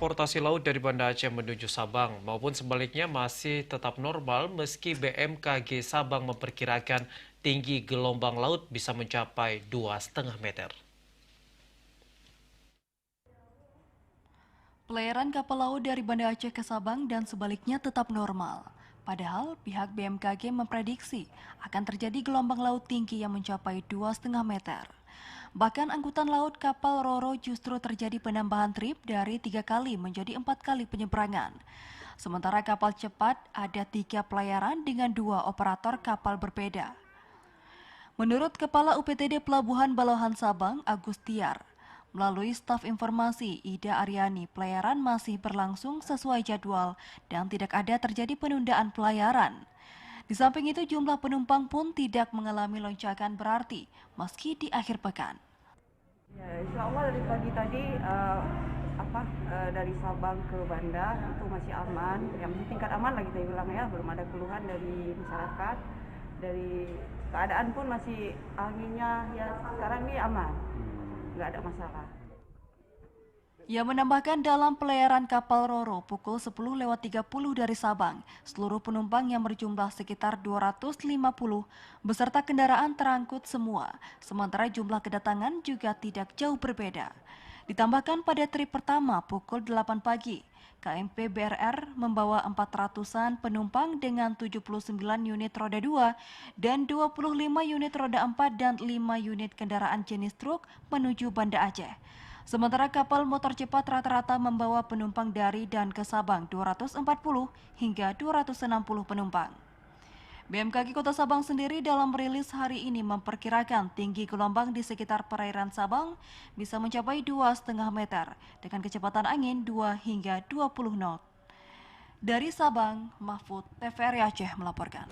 transportasi laut dari Banda Aceh menuju Sabang maupun sebaliknya masih tetap normal meski BMKG Sabang memperkirakan tinggi gelombang laut bisa mencapai 2,5 meter. Pelayaran kapal laut dari Banda Aceh ke Sabang dan sebaliknya tetap normal. Padahal pihak BMKG memprediksi akan terjadi gelombang laut tinggi yang mencapai 2,5 meter. Bahkan angkutan laut kapal Roro justru terjadi penambahan trip dari 3 kali menjadi 4 kali penyeberangan. Sementara kapal cepat ada 3 pelayaran dengan 2 operator kapal berbeda. Menurut Kepala UPTD Pelabuhan Balohan Sabang, Agus Tiar, melalui staf informasi Ida Aryani, pelayaran masih berlangsung sesuai jadwal dan tidak ada terjadi penundaan pelayaran. Di samping itu, jumlah penumpang pun tidak mengalami lonjakan berarti meski di akhir pekan. Ya, insya Allah dari pagi tadi dari Sabang ke Banda itu masih aman. Yang masih tingkat aman lah kita bilang ya, belum ada keluhan dari masyarakat. Dari keadaan pun masih anginnya ya sekarang ini aman, nggak ada masalah. Ia menambahkan dalam pelayaran kapal Roro pukul 10.30 dari Sabang, seluruh penumpang yang berjumlah sekitar 250 beserta kendaraan terangkut semua, sementara jumlah kedatangan juga tidak jauh berbeda. Ditambahkan pada trip pertama pukul 8 pagi, KMP BRR membawa 400-an penumpang dengan 79 unit roda 2 dan 25 unit roda 4 dan 5 unit kendaraan jenis truk menuju Banda Aceh. Sementara kapal motor cepat rata-rata membawa penumpang dari dan ke Sabang 240 hingga 260 penumpang. BMKG Kota Sabang sendiri dalam rilis hari ini memperkirakan tinggi gelombang di sekitar perairan Sabang bisa mencapai 2,5 meter dengan kecepatan angin 2 hingga 20 knot. Dari Sabang, Mahfud TVRI Aceh melaporkan.